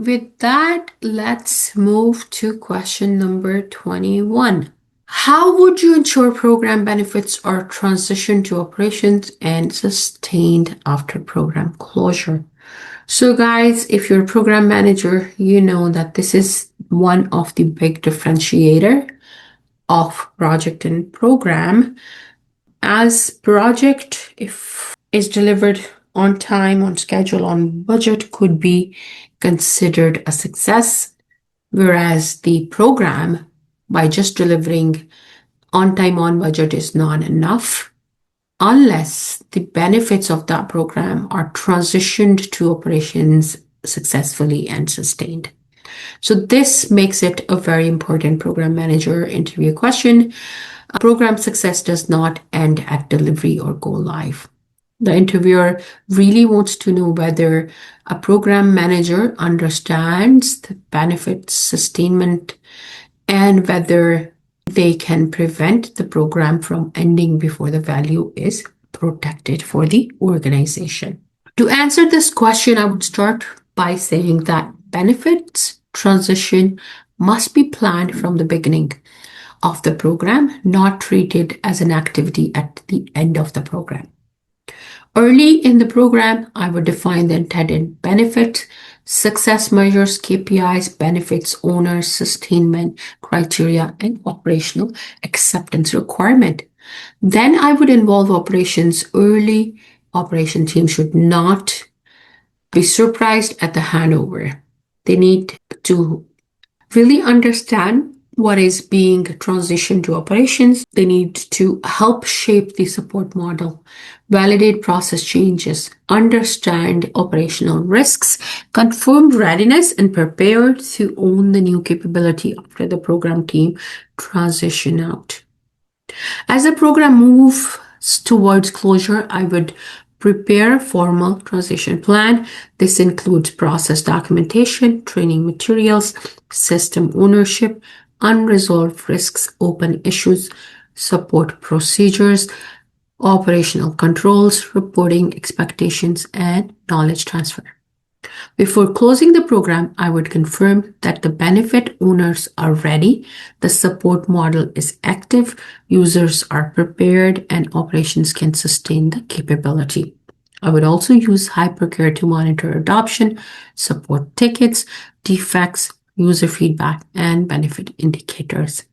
with that, let's move to question number 21. How would you ensure program benefits are transitioned to operations and sustained after program closure? So guys, if you're a program manager, you know that this is one of the big differentiator of project and program. As project, if is delivered on time, on schedule, on budget, could be considered a success, whereas the program, by just delivering on time, on budget, is not enough unless the benefits of that program are transitioned to operations successfully and sustained. So this makes it a very important program manager interview question. Program success does not end at delivery or go live. The interviewer really wants to know whether a program manager understands the benefits sustainment and whether they can prevent the program from ending before the value is protected for the organization. To answer this question, I would start by saying that benefits transition must be planned from the beginning of the program, not treated as an activity at the end of the program. Early in the program, I would define the intended benefit, success measures, KPIs, benefits, owners, sustainment criteria, and operational acceptance requirement. Then I would involve operations early. Operation team should not be surprised at the handover. They need to really understand what is being transitioned to operations. They need to help shape the support model, validate process changes, understand operational risks, confirm readiness, and prepare to own the new capability after the program team transition out. As the program moves towards closure, I would prepare a formal transition plan. This includes process documentation, training materials, system ownership, unresolved risks, open issues, support procedures, operational controls, reporting expectations, and knowledge transfer. Before closing the program, I would confirm that the benefit owners are ready, the support model is active, users are prepared, and operations can sustain the capability. I would also use hypercare to monitor adoption, support tickets, defects, user feedback, and benefit indicators.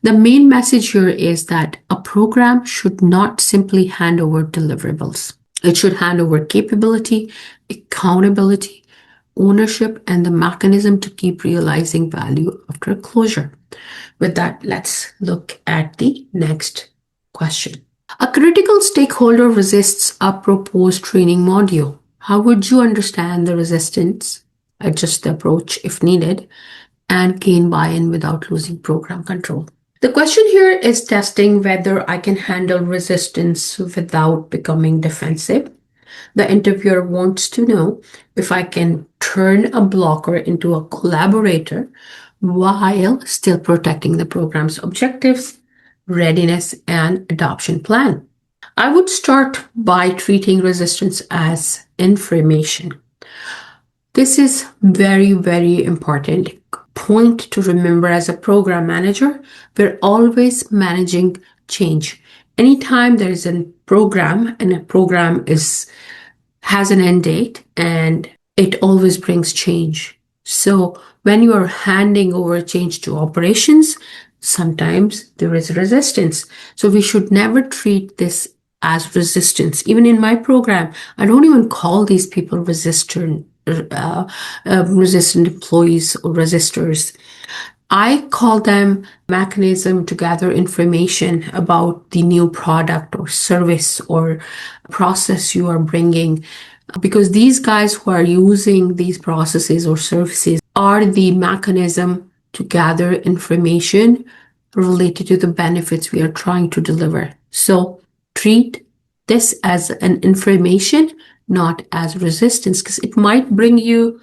The main message here is that a program should not simply hand over deliverables. It should hand over capability, accountability, ownership, and the mechanism to keep realizing value after closure. With that, let's look at the next question. A critical stakeholder resists a proposed training module. How would you understand the resistance, adjust the approach if needed, and gain buy-in without losing program control? The question here is testing whether I can handle resistance without becoming defensive. The interviewer wants to know if I can turn a blocker into a collaborator while still protecting the program's objectives, readiness, and adoption plan. I would start by treating resistance as information. This is very, very important point to remember as a program manager. We're always managing change. Anytime there is a program and a program has an end date, and it always brings change. So when you are handing over change to operations, sometimes there is resistance. So we should never treat this as resistance. Even in my program, I don't even call these people resistant employees or resistors. I call them mechanism to gather information about the new product or service or process you are bringing, because these guys who are using these processes or services are the mechanism to gather information related to the benefits we are trying to deliver. So treat this as an information, not as resistance, because it might bring you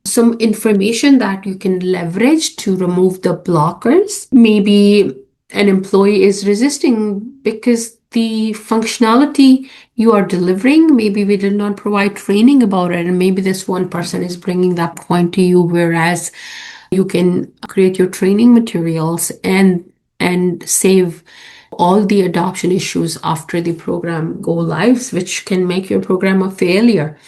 some information that you can leverage to remove the blockers. Maybe an employee is resisting because the functionality you are delivering. Maybe we did not provide training about it, and maybe this one person is bringing that point to you, whereas you can create your training materials and save all the adoption issues after the program go lives, which can make your program a failure.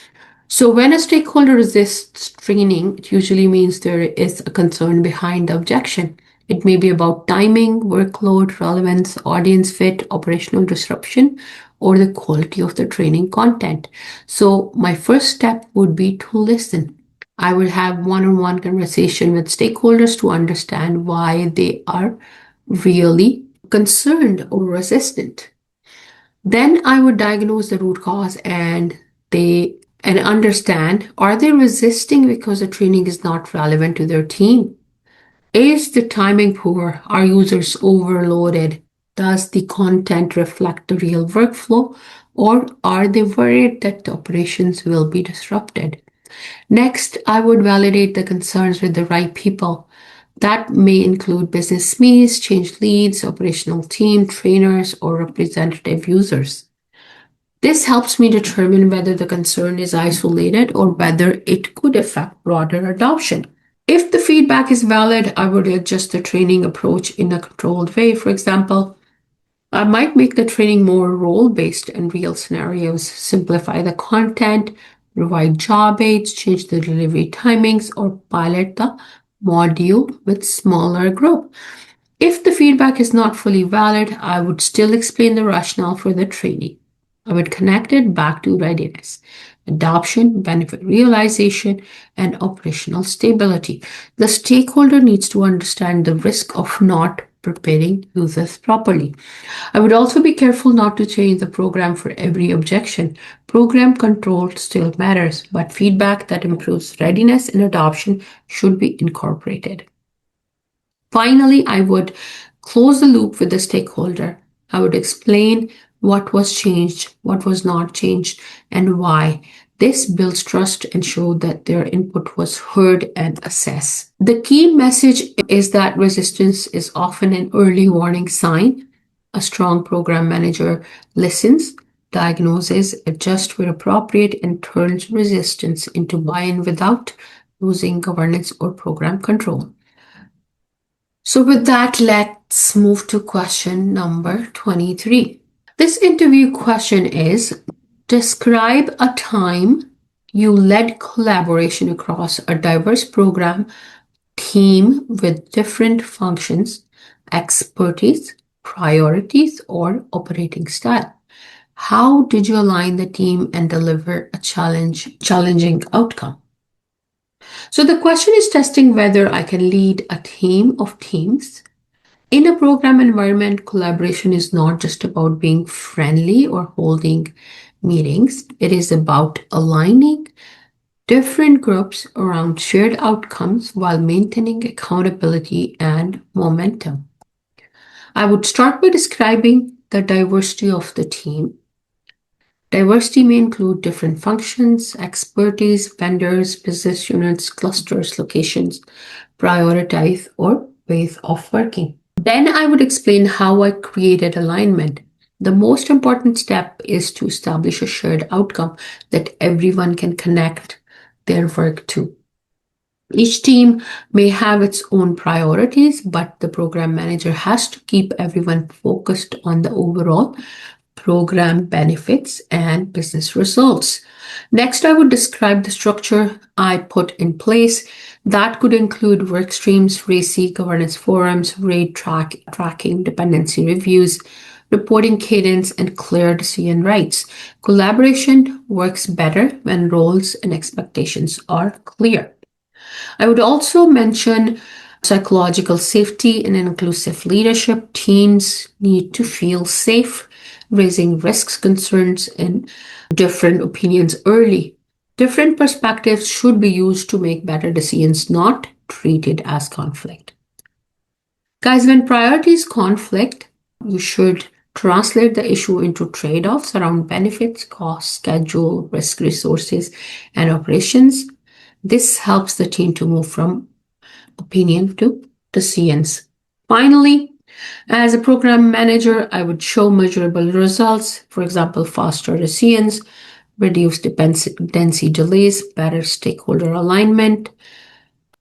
So when a stakeholder resists training, it usually means there is a concern behind the objection. It may be about timing, workload, relevance, audience fit, operational disruption, or the quality of the training content. So my first step would be to listen. I would have one-on-one conversation with stakeholders to understand why they are really concerned or resistant. Then I would diagnose the root cause they and understand, are they resisting because the training is not relevant to their team? Is the timing poor? Are users overloaded? Does the content reflect the real workflow? Or are they worried that the operations will be disrupted? Next, I would validate the concerns with the right people. That may include business SMEs, change leads, operational team, trainers, or representative users. This helps me determine whether the concern is isolated or whether it could affect broader adoption. If the feedback is valid, I would adjust the training approach in a controlled way. For example, I might make the training more role-based and real scenarios, simplify the content, provide job aids, change the delivery timings, or pilot the module with smaller group. If the feedback is not fully valid, I would still explain the rationale for the training. I would connect it back to readiness, adoption, benefit realization, and operational stability. The stakeholder needs to understand the risk of not preparing users properly. I would also be careful not to change the program for every objection. Program control still matters, but feedback that improves readiness and adoption should be incorporated. Finally, I would close the loop with the stakeholder. I would explain what was changed, what was not changed, and why. This builds trust and shows that their input was heard and assessed. The key message is that resistance is often an early warning sign. A strong program manager listens, diagnoses, adjusts where appropriate, and turns resistance into buy-in without losing governance or program control. So with that, let's move to question number 23. This interview question is, describe a time you led collaboration across a diverse program team with different functions, expertise, priorities, or operating style. How did you align the team and deliver a challenging outcome? So the question is testing whether I can lead a team of teams. In a program environment, collaboration is not just about being friendly or holding meetings. It is about aligning different groups around shared outcomes while maintaining accountability and momentum. I would start by describing the diversity of the team. Diversity may include different functions, expertise, vendors, business units, clusters, locations, prioritize, or ways of working. Then I would explain how I created alignment. The most important step is to establish a shared outcome that everyone can connect their work to. Each team may have its own priorities, but the program manager has to keep everyone focused on the overall program benefits and business results. Next, I would describe the structure I put in place. That could include work streams, RACI, governance forums, RAID tracking, dependency reviews, reporting cadence, and clear decision rights. Collaboration works better when roles and expectations are clear. I would also mention psychological safety and inclusive leadership. Teams need to feel safe raising risks, concerns, and different opinions early. Different perspectives should be used to make better decisions, not treated as conflict. Guys, when priorities conflict, you should translate the issue into trade-offs around benefits, cost, schedule, risk, resources, and operations. This helps the team to move from opinion to decisions. Finally, As a program manager, I would show measurable results, for example, faster decisions, reduced dependency delays, better stakeholder alignment,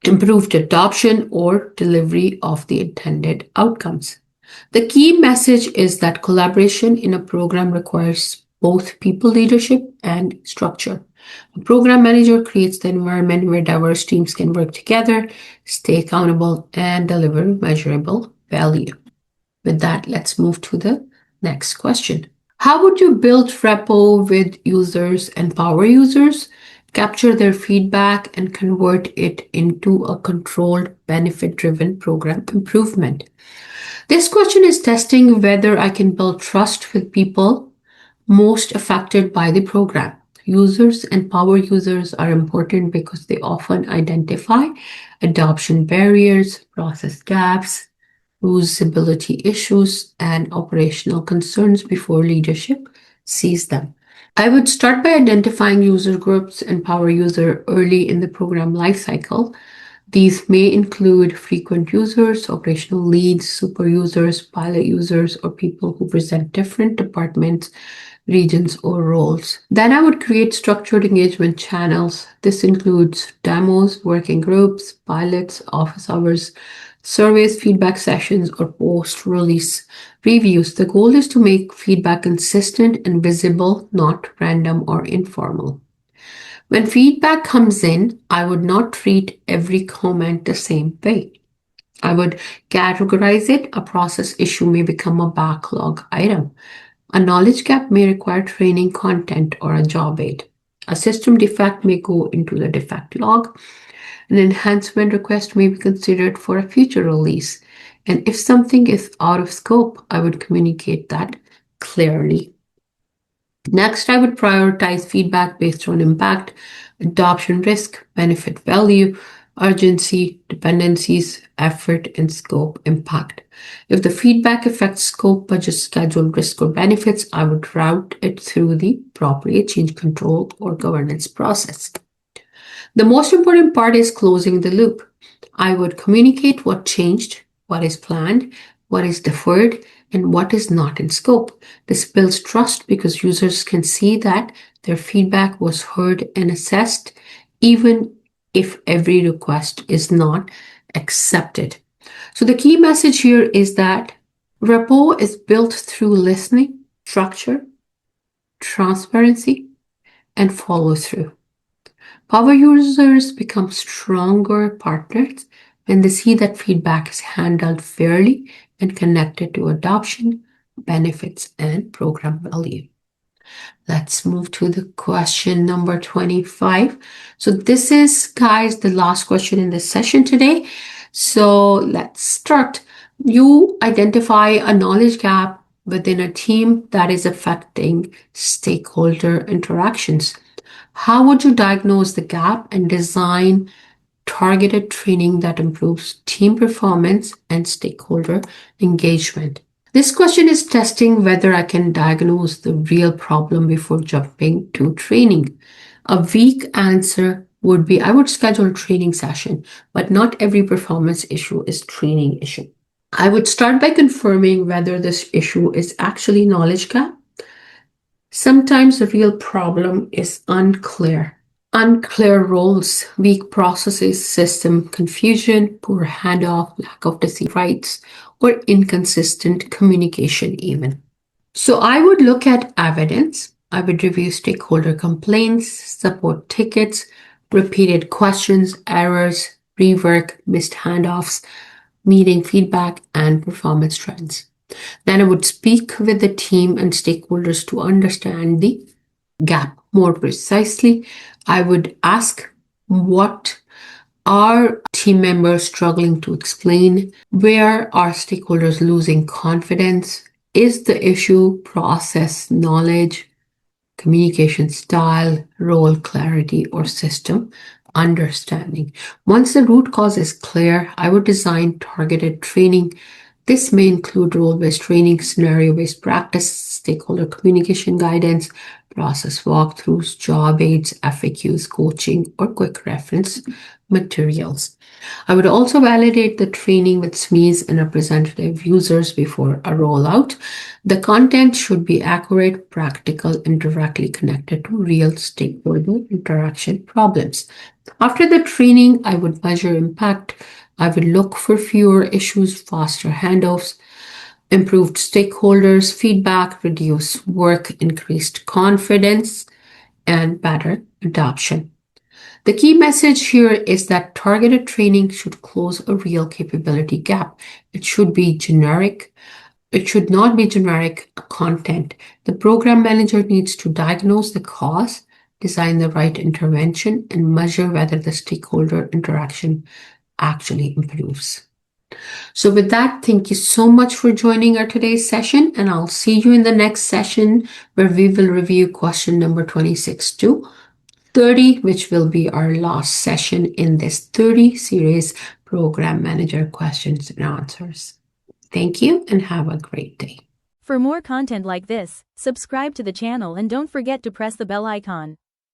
improved adoption, or delivery of the intended outcomes. The key message is that collaboration in a program requires both people leadership and structure. A program manager creates the environment where diverse teams can work together, stay accountable, and deliver measurable value. With that, let's move to the next question. How would you build repo with users, empower users, capture their feedback, and convert it into a controlled, benefit driven program improvement? This question is testing whether I can build trust with people most affected by the program. Users and power users are important because they often identify adoption barriers, process gaps, usability issues, and operational concerns before leadership sees them. I would start by identifying user groups and power user early in the program lifecycle. These may include frequent users, operational leads, super users, pilot users, or people who present different departments, regions, or roles. Then I would create structured engagement channels. This includes demos, working groups, pilots, office hours, surveys, feedback sessions, or post-release reviews. The goal is to make feedback consistent and visible, not random or informal. When feedback comes in, I would not treat every comment the same way. I would categorize it. A process issue may become a backlog item. A knowledge gap may require training content or a job aid. A system defect may go into the defect log. An enhancement request may be considered for a future release. And if something is out of scope, I would communicate that clearly. Next, I would prioritize feedback based on impact, adoption risk, benefit value, urgency, dependencies, effort, and scope impact. If the feedback affects scope, budget, schedule, risk, or benefits, I would route it through the appropriate change control or governance process. The most important part is closing the loop. I would communicate what changed, what is planned, what is deferred, and what is not in scope. This builds trust because users can see that their feedback was heard and assessed, even if every request is not accepted. So the key message here is that rapport is built through listening, structure, transparency, and follow through. Power users become stronger partners when they see that feedback is handled fairly and connected to adoption, benefits, and program value. Let's move to the question number 25. So this is, guys, the last question in this session today. So let's start. You identify a knowledge gap within a team that is affecting stakeholder interactions. How would you diagnose the gap and design targeted training that improves team performance and stakeholder engagement? This question is testing whether I can diagnose the real problem before jumping to training. A weak answer would be I would schedule a training session, but not every performance issue is training issue. I would start by confirming whether this issue is actually knowledge gap. Sometimes the real problem is unclear. Unclear roles, weak processes, system confusion, poor handoff, lack of decision rights, or inconsistent communication even. So I would look at evidence. I would review stakeholder complaints, support tickets, repeated questions, errors, rework, missed handoffs, meeting feedback, and performance trends. Then I would speak with the team and stakeholders to understand the gap more precisely. I would ask, what are team members struggling to explain? Where are stakeholders losing confidence? Is the issue process knowledge, communication style, role clarity, or system understanding? Once the root cause is clear, I would design targeted training. This may include role-based training, scenario-based practice, stakeholder communication guidance, process walkthroughs, job aids, FAQs, coaching, or quick reference materials. I would also validate the training with SMEs and representative users before a rollout. The content should be accurate, practical, and directly connected to real stakeholder interaction problems. After the training, I would measure impact. I would look for fewer issues, faster handoffs, improved stakeholders' feedback, reduced work, increased confidence, and better adoption. The key message here is that targeted training should close a real capability gap. It should be generic. It should not be generic content. The program manager needs to diagnose the cause, design the right intervention, and measure whether the stakeholder interaction actually improves. So with that, thank you so much for joining our today's session, and I'll see you in the next session where we will review question number 26 to 30, which will be our last session in this 30 series program manager questions and answers. Thank you and have a great day. For more content like this, subscribe to the channel and don't forget to press the bell icon.